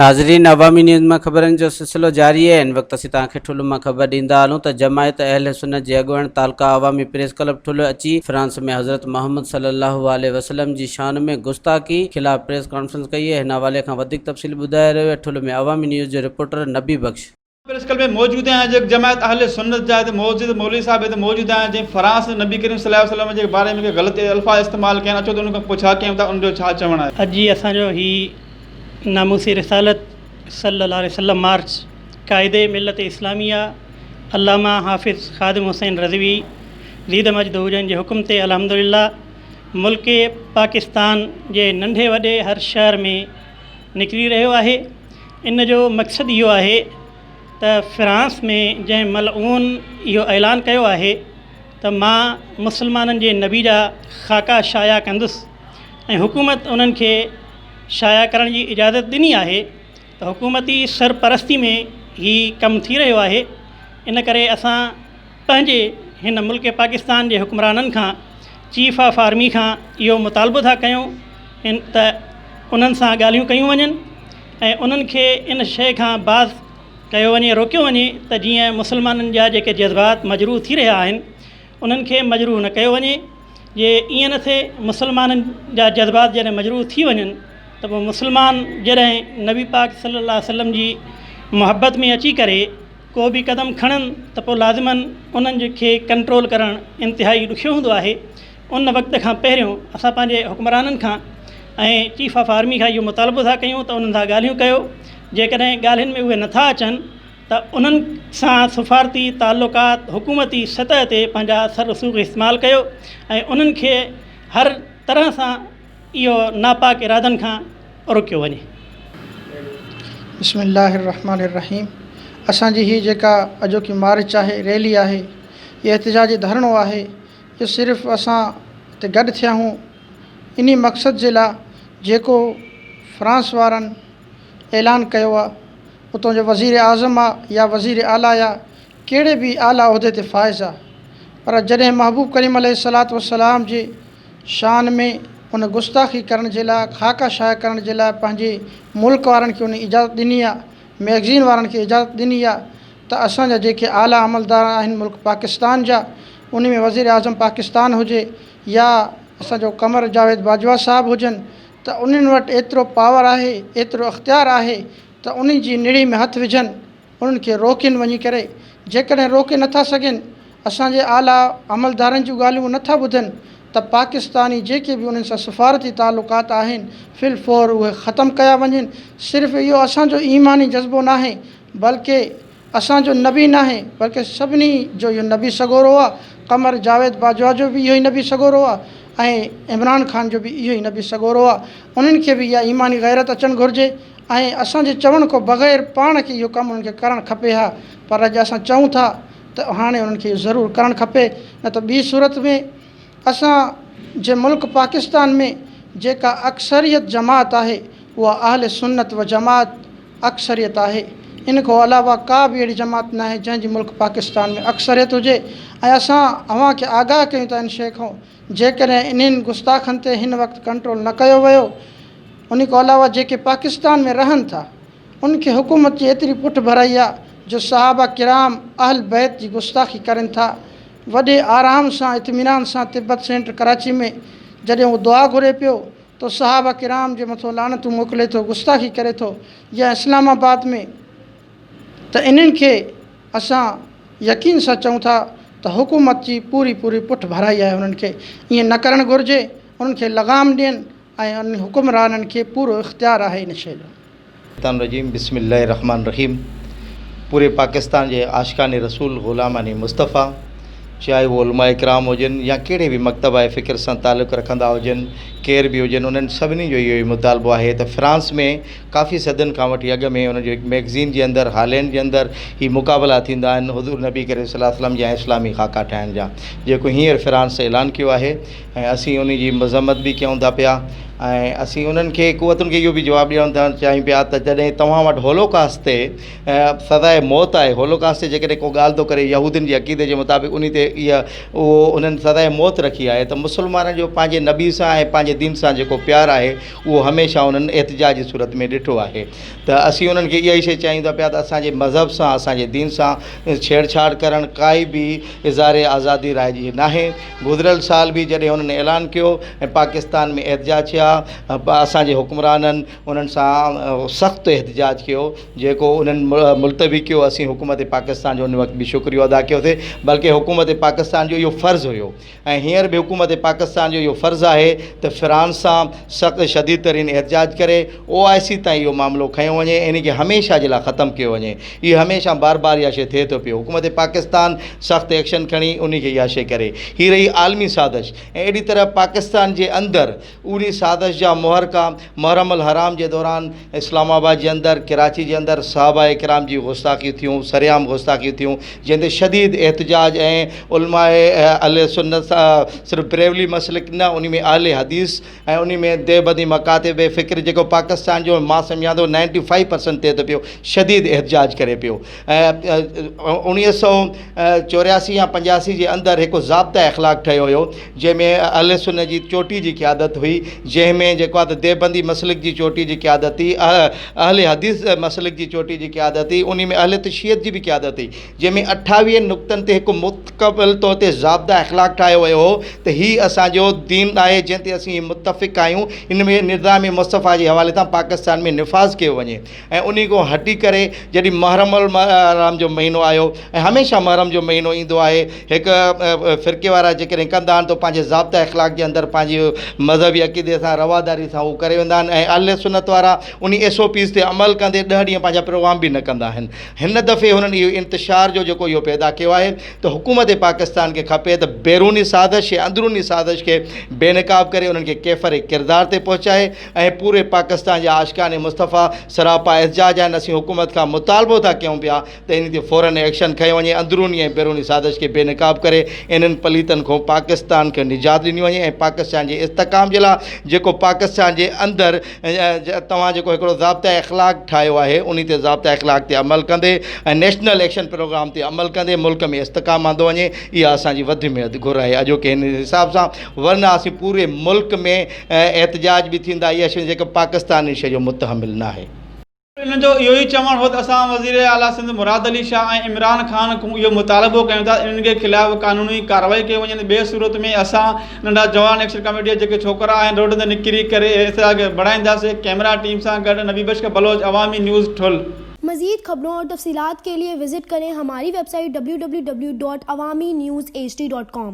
नाज़रीन, अवामी न्यूज़ में ख़बरनि जो सिलसिलो जारी है। इन वक्त असीं तव्हांखे ठुल्ह मां ख़बर ॾींदा हलूं त जमायत अहलसुन्नत जे अॻवाण तालका अवामी प्रेस क्लब ठुल्ह अची फ्रांस में हज़रत महमद सल्लल्लाहु अलैहि वसल्लम जी शान में गुस्ताखी खिलाफ प्रेस कॉन्फ्रेंस कई है। हिन हवाले खां वधीक तफ़सील ॿुधाए रहियो आहे ठुल्ह में अवामी न्यूज़ जो रिपोर्टर नबी बख्श। प्रेस क्लब में मौजूद हैं जो जमायत अहलसुन्नत जा मौजूद मौलवी साहब मौजूद हैं जो फ्रांस नबी करीम सल्लल्लाहु अलैहि वसल्लम के बारे में गलत अल्फाज इस्तेमाल कया अचो तो उनको पुछा कयूं था उनजो छा चवण आहे। अॼु असांजो ही नामूसी रिसालत सल्लल्लाहु अलैहि वसल्लम मार्च कायदे मिलत इस्लामिया अल्लामा हाफ़िज़ ख़ादिम हुसैन रज़वी ज़ीद मजद हुजन जे हुकुम ते अल्हम्दुलिल्लाह मुल्क पाकिस्तान जे नंढे वॾे हर शहर में निकिरी रहियो आहे। इन जो मक़सदु इहो आहे त फ्रांस में जंहिं मलऊन इहो ऐलान कयो आहे त मां मुसलमाननि जे नबी जा ख़ाका शाया कंदुसि ऐं हुकूमत उन्हनि खे शाया करण जी इजाज़त ॾिनी आहे त हुकूमती सरपरस्ती में ही कमु थी रहियो आहे। इन करे असां पंहिंजे हिन मुल्क पाकिस्तान जे हुक्मराननि खां चीफ ऑफ आर्मी खां इहो मुतालबो था कयूं त उन्हनि सां ॻाल्हियूं कयूं वञनि ऐं उन्हनि खे इन शइ खां बाज़ कयो वञे, रोकियो वञे त जीअं मुसलमाननि जा जेके जज़्बात मजरूह थी रहिया आहिनि उन्हनि खे मजरूह न कयो वञे। जे ईअं न थिए मुसलमाननि जा जज़्बात जॾहिं मजरूह थी वञनि त पोइ मुसलमान जॾहिं नबी पाक सल्लल्लाहु अलैहि वसल्लम जी मुहबत में अची करे को बि क़दम खणनि त पोइ लाज़िमन उन्हनि खे कंट्रोल करणु इंतिहाई ॾुखियो हूंदो आहे। उन वक़्त खां पहिरियों असां पंहिंजे हुक्मराननि खां ऐं चीफ ऑफ आर्मी खां इहो मुतालबो था कयूं त उन्हनि सां ॻाल्हियूं कयो। जेकॾहिं ॻाल्हियुनि में उहे नथा अचनि त उन्हनि सां सफ़ारती ताल्लुकात हुकूमती सतह ते पंहिंजा सर रसूख़ इस्तेमालु कयो ऐं उन्हनि खे हर तरह सां इहो नापाक इरादनि खां रोकियो वञे। बिस्मिल्लाहिर्रहमानिर्रहीम। असांजी ही जेका अॼोकी मार्च आहे, रैली आहे, इहा एहतिजाजी धरणो आहे, इहो सिर्फ़ु असां हिते गॾु थिया आहियूं इन मक़सद जे लाइ जेको फ्रांस वारनि ऐलान कयो आहे उतां जो वज़ीर आज़म आहे या वज़ीर आला या कहिड़े बि आला उहिदे ते फ़ाइज़ आहे, पर जॾहिं महबूब करीम अलैहिस्सलातु वस्सलाम जे शान में उन गुस्ताखी करण जे लाइ, ख़ाका शाया करण जे लाइ पंहिंजे मुल्क वारनि खे उन इजाज़त ॾिनी आहे, मैगज़ीन वारनि खे इजाज़त ॾिनी आहे त असांजा जेके आला अमलदार आहिनि मुल्क पाकिस्तान जा, उन में वज़ीर आज़म पाकिस्तान हुजे या असांजो कमर जावेद बाजवा साहब हुजनि, त उन्हनि वटि एतिरो पावर आहे, एतिरो इख़्तियार आहे त उन जी निड़ी में हथु विझनि, उन्हनि खे रोकनि वञी करे। जेकॾहिं रोके नथा सघनि, असांजे आला अमलदारनि जूं ॻाल्हियूं नथा ॿुधनि त पाकिस्तानी जेके बि उन्हनि सां सफ़ारती ताल्लुकात आहिनि फ़िल फ़ौर उहे ख़तमु कया वञनि। सिर्फ़ु इहो असांजो ईमानी जज़्बो न आहे बल्कि असांजो नबी न आहे, बल्कि सभिनी जो इहो नबी सॻोरो आहे। कमर जावेद बाजवा जो बि इहो ई नबी सॻोरो आहे ऐं इमरान ख़ान जो बि इहो ई नबी सॻोरो आहे। उन्हनि खे बि इहा ईमानी गैरत अचणु घुरिजे ऐं असांजे चवण खां बग़ैर पाण खे इहो कमु उन्हनि खे करणु खपे हा। पर अॼु असां चऊं था त हाणे उन्हनि खे ज़रूरु करणु खपे, न त ॿी सूरत में असां जे मुल्क पाकिस्तान में जेका अक्सरियत जमात आहे उहा अहलसुन्नत व जमात अक्सरियत आहे। इन खां अलावा का बि अहिड़ी जमात न आहे जंहिंजी मुल्क पाकिस्तान में अक्सरियत हुजे। ऐं असां अव्हां खे आगाह कयूं था इन शइ खां, जेकॾहिं इन्हनि गुस्ताखनि ते हिन वक़्तु कंट्रोल न कयो वियो, उन खां अलावा जेके पाकिस्तान में रहनि था उनखे हुकूमत जी एतिरी पुठ भराई आहे जो सहाबा किराम अहल बैत जी गुस्ताखी करनि था। वॾे आराम सां इत्मीनान सां तिब्बत सेंटर कराची में जॾहिं उहो दुआ घुरे पियो तो सहाबा किराम जे मथां लानतूं मोकिले थो, गुस्ताखी करे थो, या इस्लामाबाद में। त इन्हनि खे असां यकीन सां चऊं था त हुकूमत जी पूरी पुठ भराई आहे। उन्हनि खे ईअं न करणु घुरिजे, उन्हनि खे लगाम ॾियनि ऐं उन हुक्मराननि खे पूरो इख़्तियार आहे इन शइ जो। रजीम बिस्मिल्लाहिर्रहमानिर्रहीम। पूरे पाकिस्तान जे आशिकाने रसूल ग़ुलामानी मुस्तफ़ा, चाहे वो उलमा इकराम हुजनि या कहिड़े बि मकतब आहे फ़िक्र सां ताल्लुक़ रखंदा हुजनि, केर बि हुजनि, उन्हनि सभिनी जो इहो ई मुतालबो आहे त फ्रांस में काफ़ी सदियुनि खां वठी अॻ में उन जो मैगज़ीन जे अंदरि, हालैंड जे अंदरि ही मुक़ाबला थींदा आहिनि हुज़ूर नबी करीम सल्लल्लाहु अलैहि वसल्लम जा इस्लामी ख़ाका ठाहिण जा, जेको हींअर फ्रांस ऐलान कयो आहे। ऐं असीं उन जी मज़म्मत बि कयूं था पिया ऐं असीं उन्हनि खे कुवतुनि खे इहो बि जवाबु ॾियणु था चाहियूं पिया त जॾहिं तव्हां वटि होलोकास्ट ते सज़ाए मौत आहे, होलोकास्ट ते जेकॾहिं को ॻाल्हि थो करे यहूदियुनि जे अक़ीदे जे मुताबिक़ उन ते उहो उन्हनि सज़ाए मौत रखी आहे, त मुस्लमाननि जो पंहिंजे नबी सां ऐं पंहिंजे दीन सां जेको प्यारु आहे उहो हमेशह उन्हनि एतिजाज जी सूरत में ॾिठो आहे। त असीं उन्हनि खे इहा ई शइ चाहियूं था पिया त असांजे मज़हब सां असांजे दीन सां छेड़छाड़ करणु काई बि इज़हारे आज़ादी राइजी नाहे। गुज़िरियल साल बि जॾहिं हुननि ऐलान कयो ऐं पाकिस्तान में एहतजाज थिया, असांजे हुक्मराननि उन्हनि सां सख़्तु एहतजाज कयो जेको उन्हनि मुलतवी कयो। असीं हुकूमत पाकिस्तान जो उन वक़्तु बि शुक्रियो अदा कयोसीं, बल्कि हुकूमत पाकिस्तान जो इहो फ़र्ज़ु हुयो ऐं हींअर बि हुकूमत पाकिस्तान जो इहो फ़र्ज़ु आहे त फ़्रांस सां सख़्तु शदीद तरीन एहतजाज करे OIC ताईं इहो मामिलो खयो वञे, इन खे हमेशह जे लाइ ख़तमु कयो वञे। इहो हमेशह बार बार इहा शइ थिए थो पियो। हुकूमत पाकिस्तान सख़्तु एक्शन खणी उन खे इहा शइ करे। हीअ रही आलमी साज़िश ऐं अहिड़ी तरह पाकिस्तान जे अंदरि उन साज़िश जा मुहरका मुहर्रम अल हराम जे दौरान इस्लामाबाद जे अंदरि, कराची जे अंदरि सहाबा इकराम जी गुस्ताखी थियूं, सरेआम गुस्ताखी थियूं, जंहिंते शदीद एहतजाज ऐं उलमाए अहले सुन्नत सिर्फ़ु बरेलवी मसलिक न, उन में अहले हदीस ऐं उन में देवबंदी मकातिब फ़िक्र जेको पाकिस्तान जो मां सम्झां थो 95% थिए थो पियो, शदीद एहतजाज करे पियो। ऐं 1984 या 85 जे अंदरि हिकु ज़ाब्ता इख़लाक़ ठहियो हुयो जंहिंमें अहले सुन्नत जी चोटी जी क़यादत हुई, जंहिंमें जेको आहे त देवबंदी मसलिक जी चोटी जी क़यादत हुई, अहले हदीस मसलिक जी चोटी जी क़यादत हुई, उन में अहले तशय्युद जी बि क़यादत हुई, जंहिंमें 28 नुक़्तनि ते हिकु मुतक़बिल तौर ते ज़ाब्ता इख़लाक़ ठाहियो वियो हो त हीउ असांजो दीन आहे जंहिं ते असीं मुतफ़िक़ आहियूं, इन में निज़ाम मुस्तफ़ा जे हवाले सां पाकिस्तान में निफ़ाज़ कयो वञे। ऐं उन खां हटी करे जॾहिं मुहर्रम अल हराम जो महीनो आयो ऐं हमेशह मुहर्रम जो महीनो ईंदो आहे, हिकु फ़िरके वारा जेकॾहिं कंदा आहिनि त पंहिंजे ज़ाब्ता इख़लाक़ जे अंदरि पंहिंजी मज़हबी अक़ीदे सां रवादारी सां उहो करे वेंदा आहिनि ऐं अहले सुन्नत वारा उन SOPs ते अमल कंदे 10 ॾींहं पंहिंजा प्रोग्राम बि न कंदा आहिनि। हिन दफ़े हुननि इहो इंतिशार जो जेको इहो पैदा कयो आहे त हुकूमत पाकिस्तान खे खपे त बैरूनी साज़िश या अंदरूनी साज़िश खे बेनकाब करे उन्हनि खे कैफ़र किरदार ते पहुचाए ऐं पूरे पाकिस्तान जा आशिकान मुस्तफ़ा सरापा एहतजाज आहिनि। असीं हुकूमत खां मुतालबो था कयूं पिया त इन ते फ़ौरन एक्शन खयो वञे, अंदरूनी ऐं बैरूनी साज़िश खे बेनकाब करे इन्हनि पलीतनि खां पाकिस्तान खे निजात ॾिनी वञे ऐं पाकिस्तान जे इस्तिकाम जे लाइ जेको पाकिस्तान जे अंदरि तव्हां जेको हिकिड़ो ज़ाब्ता इख़लाक़ ठाहियो आहे उन ते ज़ाब्ता इख़लाक़ ते अमल कंदे ऐं नेशनल एक्शन प्रोग्राम ते अमल कंदे मुल्क में इस्तिकाम आंदो वञे, इहा असांजी वधि में वधि घुर आहे अॼोके हिन हिसाब सां। वरना असीं पूरे मुल्क में एहतजाज बि थींदा, इहा शइ जेका पाकिस्तान जी शइ जो मुतहमिल न आहे। इन जो इहो ई चवणु हो त असां वज़ीर आला सिंध मुराद अली शाह ऐं इमरान ख़ान खां इहो मुतालबो कयूं था इन्हनि जे ख़िलाफ़ु कानूनी कार्रवाई कई वञे। ॿिए सूरत में असां नंढा जवान एक्शन कमेटी जा जेके छोकिरा आहिनि रोड ते निकिरी करे एहतजाज बढ़ाईंदासीं। कैमरा टीम सां गॾु नबी बख्श बलोच, अवामी न्यूज़ ठुल। मज़ीद खबरों और तफसीलात के लिए विजिट करें हमारी वेबसाइट www.awamiNewsHD.com।